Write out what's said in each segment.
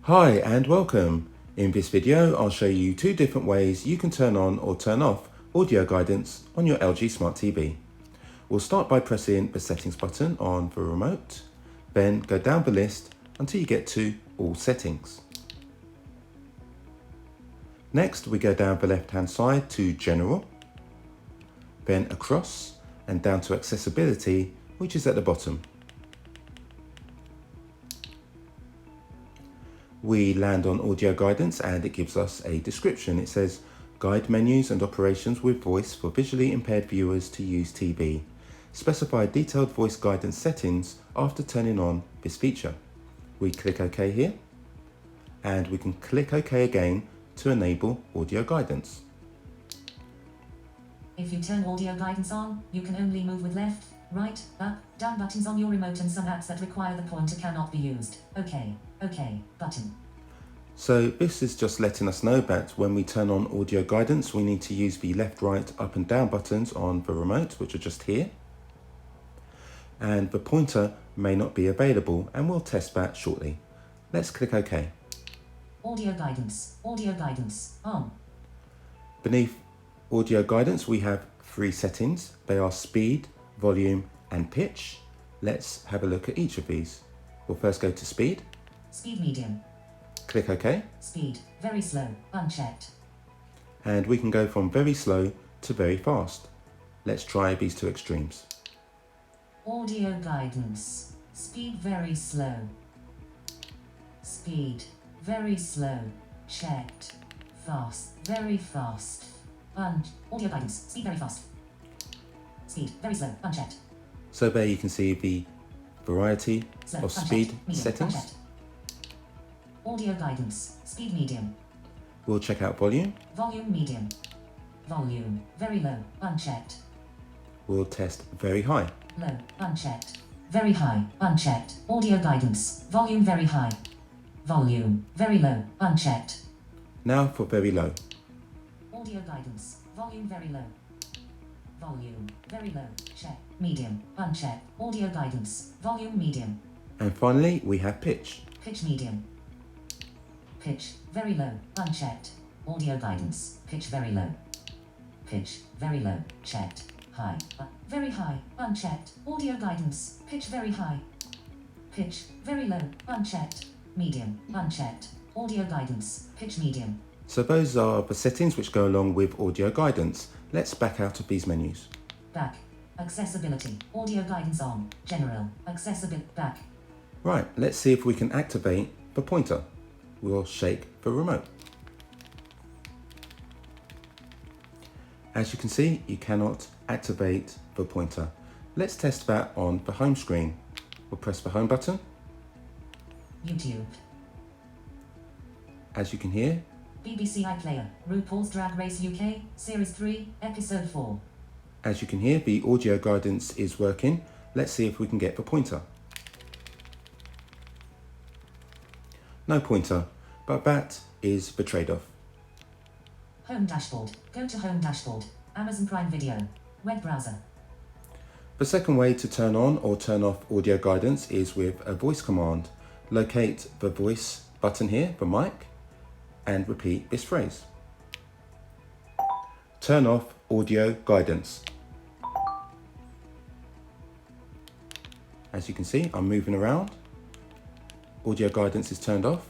Hi and welcome. In this video I'll show you two different ways you can turn on or turn off audio guidance on your LG Smart TV. We'll start by pressing the settings button on the remote, then go down the list until you get to all settings. Next we go down the left hand side to general, then across and down to accessibility, which is at the bottom. We land on audio guidance and it gives us a description. It says guide menus and operations with voice for visually impaired viewers to use TV. Specify detailed voice guidance settings after turning on this feature. We click OK here and we can click OK again to enable audio guidance. If you turn audio guidance on, you can only move with left, right, up, down buttons on your remote, and some apps that require the pointer cannot be used. OK button. So this is just letting us know that when we turn on audio guidance, we need to use the left, right, up and down buttons on the remote, which are just here. And the pointer may not be available, and we'll test that shortly. Let's click OK. Audio guidance on. Beneath audio guidance, we have three settings. They are speed, volume, and pitch. Let's have a look at each of these. We'll first go to speed. Speed medium. Click OK. Speed very slow, unchecked. And we can go from very slow to very fast. Let's try these two extremes. Audio guidance. Speed very slow. Speed very slow, checked. Fast, very fast. Audio guidance. Speed very fast. Speed very slow, unchecked. So there you can see the variety Slow, of speed unchecked. Medium, settings. unchecked. Audio guidance. Speed medium. We'll check out volume. Volume medium. Volume very low, unchecked. We'll test very high. Low, unchecked. Very high, unchecked. Audio guidance. Volume very high. Volume very low, unchecked. Now for very low. Audio guidance. Volume very low. Volume very low, check. Medium, unchecked. Audio guidance. Volume medium. And finally, we have pitch. Pitch medium. Pitch very low, unchecked. Audio guidance. Pitch very low. Pitch very low, checked. High, very high, unchecked. Audio guidance. Pitch very high. Pitch very low, unchecked. Medium, unchecked. Audio guidance. Pitch medium. So those are the settings which go along with audio guidance. Let's back out of these menus. Back. Accessibility. Audio guidance on. General. Accessibility. Back. Right, let's see if we can activate the pointer. We'll shake the remote. As you can see, you cannot activate the pointer. Let's test that on the home screen. We'll press the home button. YouTube. As you can hear, BBC iPlayer. RuPaul's Drag Race UK. Series 3. Episode 4. as you can hear, the audio guidance is working. Let's see if we can get the pointer. No pointer, but that is the trade-off. Home dashboard. Go to home dashboard. Amazon Prime Video. Web browser. The second way to turn on or turn off audio guidance is with a voice command. Locate the voice button here, the mic, and repeat this phrase. Turn off audio guidance. As you can see, I'm moving around. Audio guidance is turned off.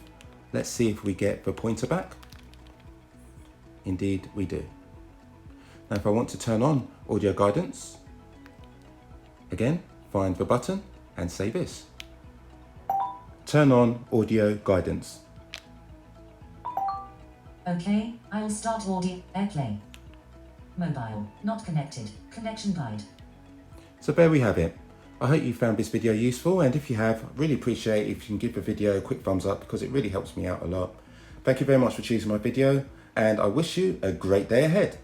Let's see if we get the pointer back. Indeed, we do. Now, if I want to turn on audio guidance, again, find the button and say this. Turn on audio guidance. Okay, I will start audio. AirPlay. Mobile. Not connected. Connection guide. So there we have it. I hope you found this video useful, and if you have, I really appreciate if you can give the video a quick thumbs up because it really helps me out a lot. Thank you very much for choosing my video, and I wish you a great day ahead.